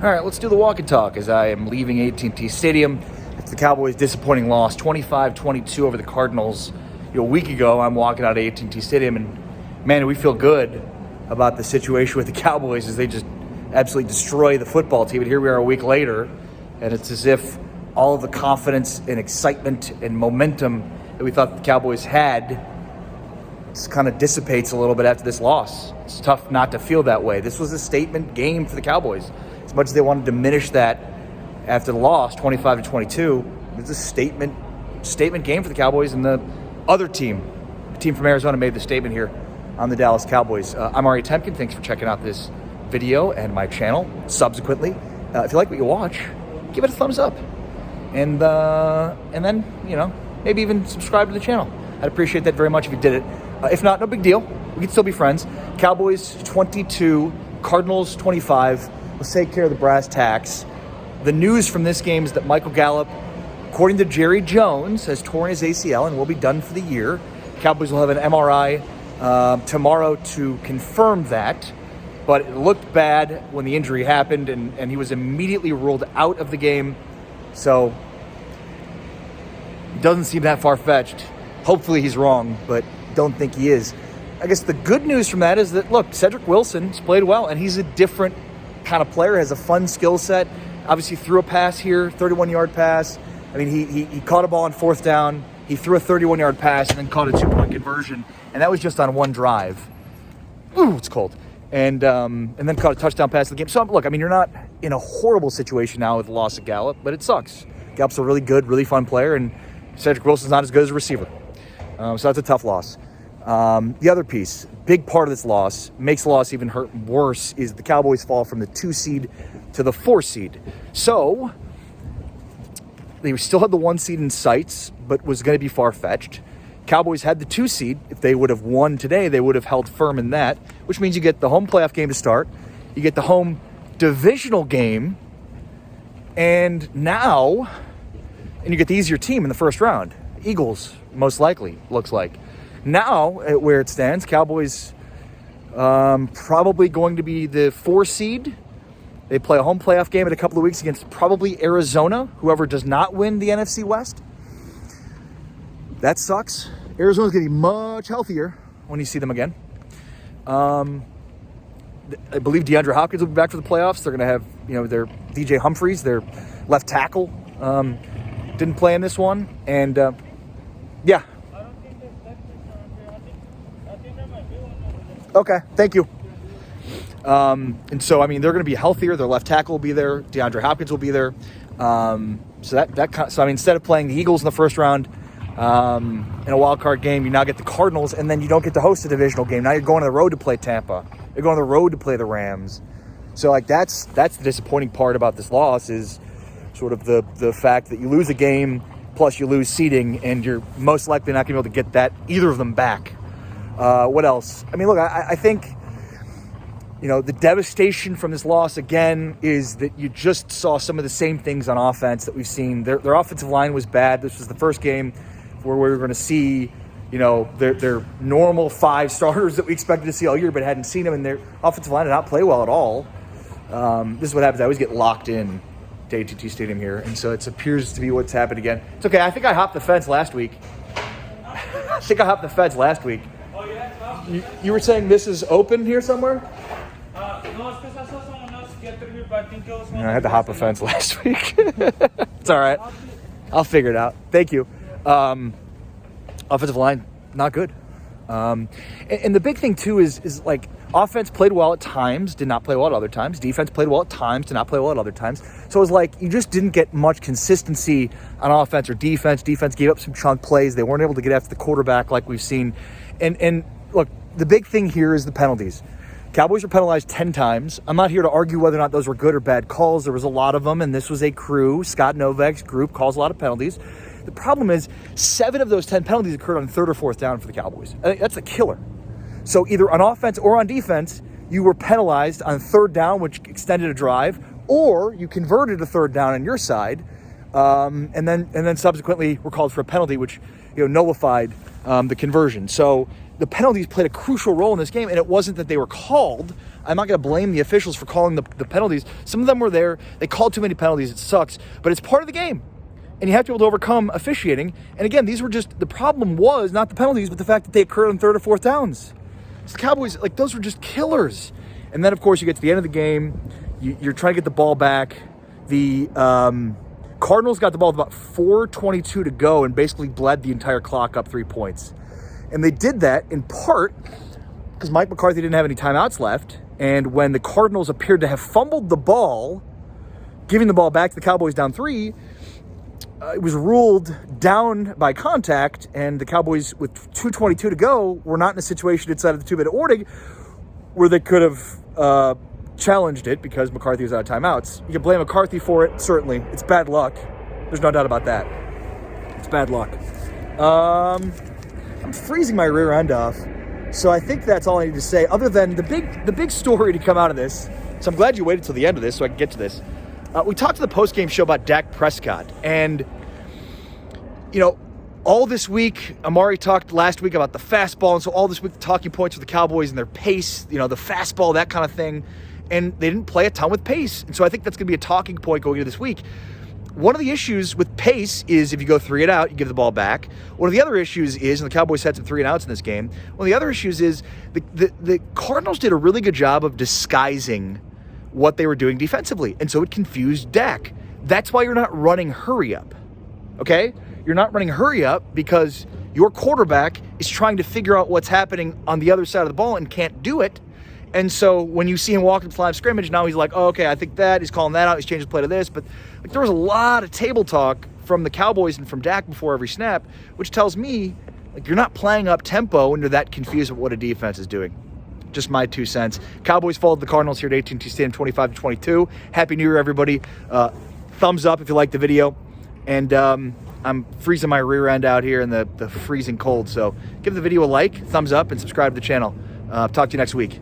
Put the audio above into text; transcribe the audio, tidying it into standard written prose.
All right, let's do the walk and talk as I am leaving AT&T Stadium. It's the Cowboys' disappointing loss, 25-22 over the Cardinals. A week ago, I'm walking out of AT&T Stadium, and man, we feel good about the situation with the Cowboys as they just absolutely destroy the football team. And here we are a week later, and it's as if all of the confidence and excitement and momentum that we thought the Cowboys had just kind of dissipates a little bit after this loss. It's tough not to feel that way. This was a statement game for the Cowboys. As much as they want to diminish that after the loss, 25-22, it's a statement game for the Cowboys. And the other team, the team from Arizona, made the statement here on the Dallas Cowboys. I'm Ari Temkin. Thanks for checking out this video and my channel. Subsequently, if you like what you watch, give it a thumbs up, and then maybe even subscribe to the channel. I'd appreciate that very much if you did it. If not, no big deal. We can still be friends. Cowboys 22, Cardinals 25. Let's take care of the brass tacks. The news from this game is that Michael Gallup, according to Jerry Jones, has torn his ACL and will be done for the year. Cowboys will have an MRI tomorrow to confirm that. But it looked bad when the injury happened, and he was immediately ruled out of the game. So it doesn't seem that far-fetched. Hopefully he's wrong, but don't think he is. I guess the good news from that is that, look, Cedric Wilson's played well, and he's a different kind of player, has a fun skill set. Obviously threw a pass here, 31-yard pass. I mean, he caught a ball on fourth down. He threw a 31-yard pass and then caught a 2-point conversion, and that was just on one drive. Ooh, it's cold. And then caught a touchdown pass in the game. So, look, I mean, you're not in a horrible situation now with the loss of Gallup, but it sucks. Gallup's a really good, really fun player, and Cedric Wilson's not as good as a receiver. So that's a tough loss. The other piece, big part of this loss, makes the loss even hurt worse, is the Cowboys fall from the 2 seed to the 4 seed. So they still had the 1 seed in sights, but was going to be far-fetched. Cowboys had the 2 seed. If they would have won today, they would have held firm in that, which means you get the home playoff game to start. You get the home divisional game, and you get the easier team in the first round. Eagles, most likely, looks like. Now, where it stands, Cowboys probably going to be the 4 seed. They play a home playoff game in a couple of weeks against probably Arizona, whoever does not win the NFC West. That sucks. Arizona's going to be much healthier when you see them again. I believe DeAndre Hopkins will be back for the playoffs. They're going to have, their DJ Humphries, their left tackle, didn't play in this one. And, yeah. Okay, thank you. And so, I mean, they're going to be healthier. Their left tackle will be there. DeAndre Hopkins will be there. So instead of playing the Eagles in the first round in a wild card game, you now get the Cardinals, and then you don't get to host a divisional game. Now you're going on the road to play Tampa. You're going on the road to play the Rams. So, that's the disappointing part about this loss is sort of the fact that you lose a game, plus you lose seeding, and you're most likely not going to be able to get either of them back. What else? I mean, look, I think, the devastation from this loss, again, is that you just saw some of the same things on offense that we've seen. Their offensive line was bad. This was the first game where we were going to see, their normal 5 starters that we expected to see all year, but hadn't seen them, and their offensive line did not play well at all. This is what happens. I always get locked in to AT&T Stadium here, and so it appears to be what's happened again. It's okay. I think I hopped the fence last week. You were saying this is open here somewhere? I had to hop a fence last week. It's all right. I'll figure it out. Thank you. Offensive line, not good. And the big thing, too, is like offense played well at times, did not play well at other times. Defense played well at times, did not play well at other times. So it was like you just didn't get much consistency on offense or defense. Defense gave up some chunk plays. They weren't able to get after the quarterback like we've seen. And look, the big thing here is the penalties. Cowboys were penalized 10 times. I'm not here to argue whether or not those were good or bad calls. There was a lot of them, and this was a crew. Scott Novak's group calls a lot of penalties. The problem is 7 of those 10 penalties occurred on 3rd or 4th down for the Cowboys. I think that's a killer. So either on offense or on defense, you were penalized on 3rd down, which extended a drive, or you converted a 3rd down on your side, and then subsequently were called for a penalty, which nullified the conversion. So the penalties played a crucial role in this game, and it wasn't that they were called. I'm not going to blame the officials for calling the penalties. Some of them were there. They called too many penalties. It sucks. But it's part of the game. And you have to be able to overcome officiating. And again, these were just, the problem was not the penalties, but the fact that they occurred on third or fourth downs. So the Cowboys, like, those were just killers. And then, of course, you get to the end of the game. You're trying to get the ball back. The Cardinals got the ball with about 4:22 to go and basically bled the entire clock up 3 points. And they did that in part because Mike McCarthy didn't have any timeouts left. And when the Cardinals appeared to have fumbled the ball, giving the ball back to the Cowboys down 3, it was ruled down by contact, and the Cowboys, with 2:22 to go, were not in a situation inside of the 2-minute warning where they could have challenged it because McCarthy was out of timeouts. You can blame McCarthy for it, certainly. It's bad luck. There's no doubt about that. It's bad luck. I'm freezing my rear end off, so I think that's all I need to say, other than the big story to come out of this. So I'm glad you waited till the end of this so I can get to this. We talked to the post-game show about Dak Prescott, and, you know, all this week, Amari talked last week about the fastball, and so all this week, the talking points for the Cowboys and their pace, you know, the fastball, that kind of thing, and they didn't play a ton with pace, and so I think that's going to be a talking point going into this week. One of the issues with pace is if you go 3 and out, you give the ball back. One of the other issues is, and the Cowboys had some 3 and outs in this game, one of the other issues is the Cardinals did a really good job of disguising what they were doing defensively, and so it confused Dak. That's why you're not running hurry up, okay? You're not running hurry up because your quarterback is trying to figure out what's happening on the other side of the ball and can't do it. And so when you see him walk into the line of scrimmage, now he's like, oh, okay, I think that. He's calling that out. He's changed the play to this. But like, there was a lot of table talk from the Cowboys and from Dak before every snap, which tells me like you're not playing up tempo and you're that confused with what a defense is doing. Just my 2 cents. Cowboys followed the Cardinals here at AT&T Stadium 25-22. Happy New Year, everybody. Thumbs up if you liked the video. And I'm freezing my rear end out here in the freezing cold. So give the video a like, thumbs up, and subscribe to the channel. Talk to you next week.